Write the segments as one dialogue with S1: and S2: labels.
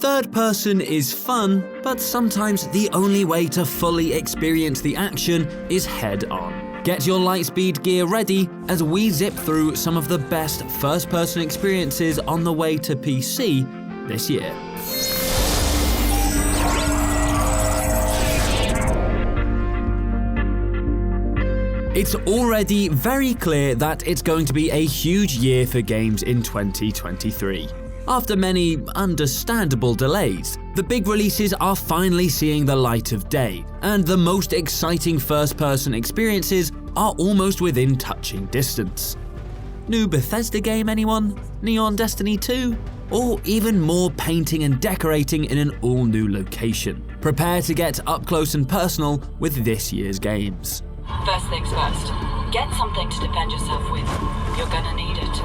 S1: Third person is fun, but sometimes the only way to fully experience the action is head-on. Get your Lightspeed gear ready as we zip through some of the best first-person experiences on the way to PC this year. It's already very clear that it's going to be a huge year for games in 2023. After many understandable delays, the big releases are finally seeing the light of day, and the most exciting first-person experiences are almost within touching distance. New Bethesda game, anyone? Neon Destiny 2? Or even more painting and decorating in an all-new location. Prepare to get up close and personal with this year's games.
S2: First things first, get something to defend yourself with. You're gonna need it.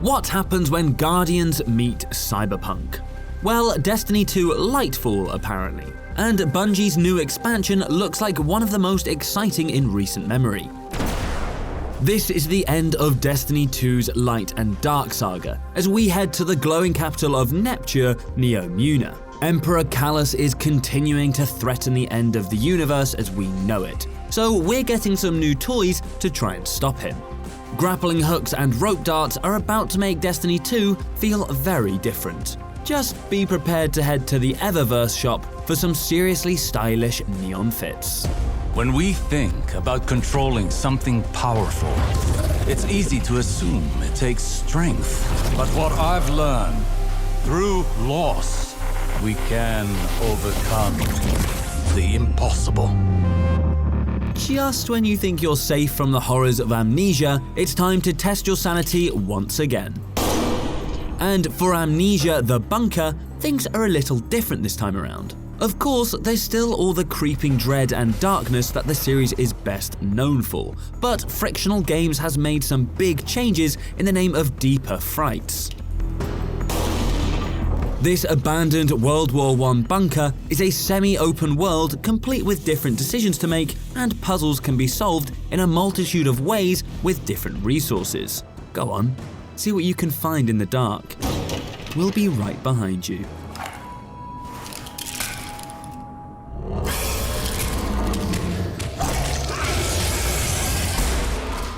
S1: What happens when Guardians meet Cyberpunk? Well, Destiny 2 Lightfall apparently, and Bungie's new expansion looks like one of the most exciting in recent memory. This is the end of Destiny 2's Light and Dark saga, as we head to the glowing capital of Neptune, Neomuna. Emperor Callus is continuing to threaten the end of the universe as we know it, so we're getting some new toys to try and stop him. Grappling hooks and rope darts are about to make Destiny 2 feel very different. Just be prepared to head to the Eververse shop for some seriously stylish neon fits.
S3: When we think about controlling something powerful, it's easy to assume it takes strength. But what I've learned, through loss, we can overcome the impossible.
S1: Just when you think you're safe from the horrors of Amnesia, it's time to test your sanity once again. And for Amnesia: The Bunker, things are a little different this time around. Of course, there's still all the creeping dread and darkness that the series is best known for, but Frictional Games has made some big changes in the name of deeper frights. This abandoned World War I bunker is a semi-open world complete with different decisions to make, and puzzles can be solved in a multitude of ways with different resources. Go on, see what you can find in the dark. We'll be right behind you.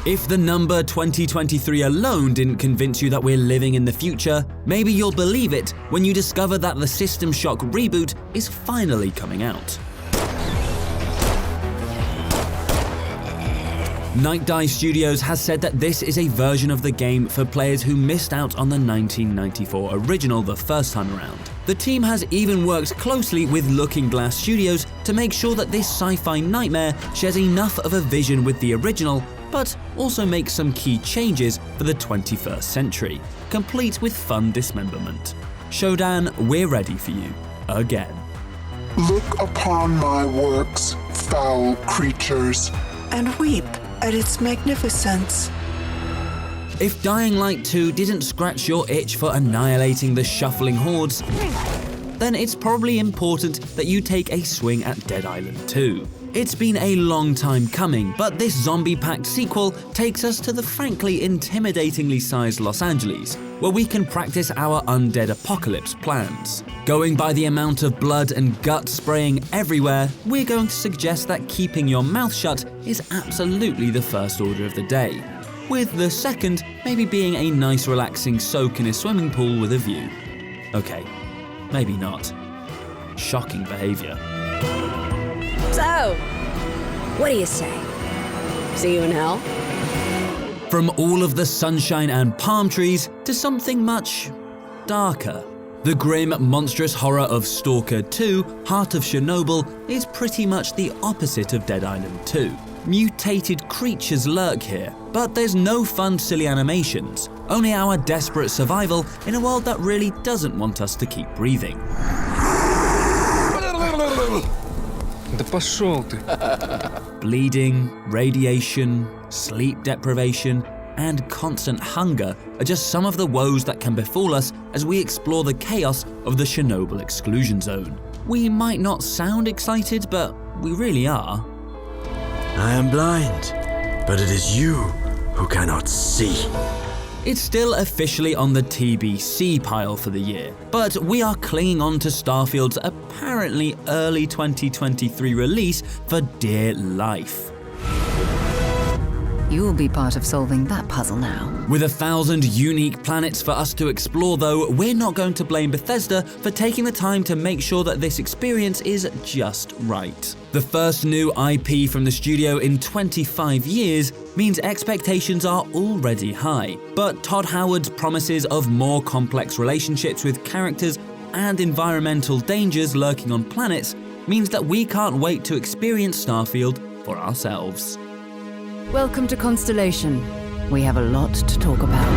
S1: If the number 2023 alone didn't convince you that we're living in the future, maybe you'll believe it when you discover that the System Shock reboot is finally coming out. Night Dive Studios has said that this is a version of the game for players who missed out on the 1994 original the first time around. The team has even worked closely with Looking Glass Studios to make sure that this sci-fi nightmare shares enough of a vision with the original, but also makes some key changes for the 21st century, complete with fun dismemberment. Shodan, we're ready for you, again.
S4: Look upon my works, foul creatures,
S5: and weep at its magnificence.
S1: If Dying Light 2 didn't scratch your itch for annihilating the shuffling hordes, then it's probably important that you take a swing at Dead Island 2. It's been a long time coming, but this zombie-packed sequel takes us to the frankly intimidatingly sized Los Angeles, where we can practice our undead apocalypse plans. Going by the amount of blood and gut spraying everywhere, we're going to suggest that keeping your mouth shut is absolutely the first order of the day, with the second maybe being a nice relaxing soak in a swimming pool with a view. Okay, maybe not. Shocking behavior.
S6: So, what do you say? See you in hell?
S1: From all of the sunshine and palm trees to something much darker. The grim, monstrous horror of Stalker 2, Heart of Chernobyl, is pretty much the opposite of Dead Island 2. Mutated creatures lurk here, but there's no fun, silly animations, only our desperate survival in a world that really doesn't want us to keep breathing.
S7: Да пошел ты.
S1: Bleeding, radiation, sleep deprivation, and constant hunger are just some of the woes that can befall us as we explore the chaos of the Chernobyl exclusion zone. We might not sound excited, but we really are.
S8: I am blind, but it is you who cannot see.
S1: It's still officially on the TBC pile for the year, but we are clinging on to Starfield's apparently early 2023 release for dear life.
S8: You will be part of solving that puzzle now.
S1: With 1,000 unique planets for us to explore though, we're not going to blame Bethesda for taking the time to make sure that this experience is just right. The first new IP from the studio in 25 years means expectations are already high, but Todd Howard's promises of more complex relationships with characters and environmental dangers lurking on planets means that we can't wait to experience Starfield for ourselves.
S8: Welcome to Constellation. We have a lot to talk about.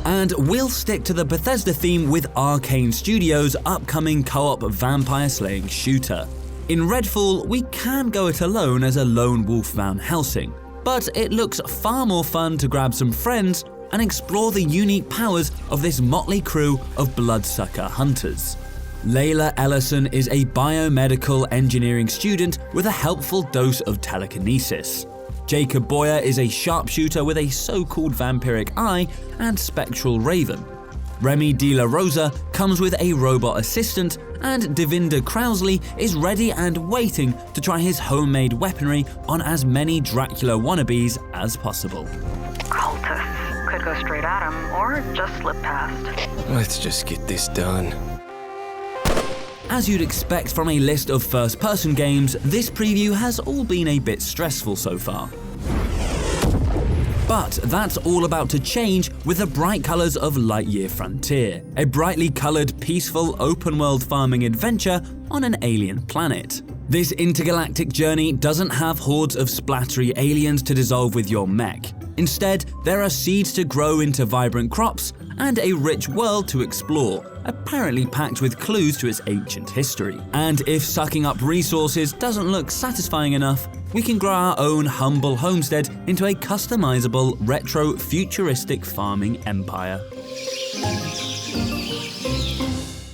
S1: And we'll stick to the Bethesda theme with Arcane Studios' upcoming co-op vampire-slaying shooter. In Redfall, we can go it alone as a lone wolf Van Helsing, but it looks far more fun to grab some friends and explore the unique powers of this motley crew of bloodsucker hunters. Layla Ellison is a biomedical engineering student with a helpful dose of telekinesis. Jacob Boyer is a sharpshooter with a so-called vampiric eye and spectral raven. Remy De La Rosa comes with a robot assistant, and Devinder Crowsley is ready and waiting to try his homemade weaponry on as many Dracula wannabes as possible.
S9: Cultists could go straight at him or just slip past.
S7: Let's just get this done.
S1: As you'd expect from a list of first-person games, this preview has all been a bit stressful so far. But that's all about to change with the bright colors of Lightyear Frontier, a brightly colored, peaceful, open-world farming adventure on an alien planet. This intergalactic journey doesn't have hordes of splattery aliens to dissolve with your mech. Instead, there are seeds to grow into vibrant crops and a rich world to explore, apparently packed with clues to its ancient history. And if sucking up resources doesn't look satisfying enough, we can grow our own humble homestead into a customizable, retro-futuristic farming empire.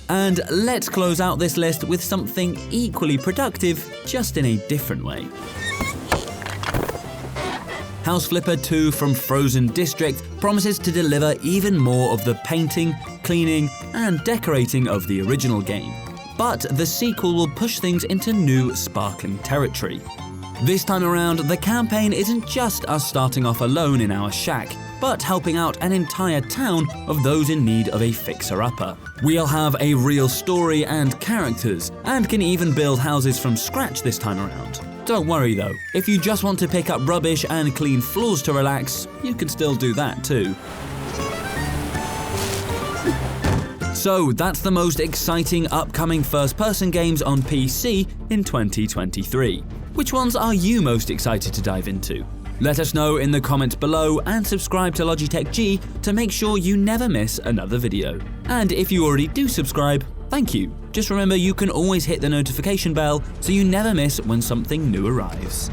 S1: And let's close out this list with something equally productive, just in a different way. House Flipper 2 from Frozen District promises to deliver even more of the painting, cleaning, and decorating of the original game. But the sequel will push things into new, sparkling territory. This time around, the campaign isn't just us starting off alone in our shack, but helping out an entire town of those in need of a fixer-upper. We'll have a real story and characters, and can even build houses from scratch this time around. Don't worry though, if you just want to pick up rubbish and clean floors to relax, you can still do that too. So that's the most exciting upcoming first-person games on PC in 2023. Which ones are you most excited to dive into? Let us know in the comments below and subscribe to Logitech G to make sure you never miss another video. And if you already do subscribe, thank you. Just remember you can always hit the notification bell so you never miss when something new arrives.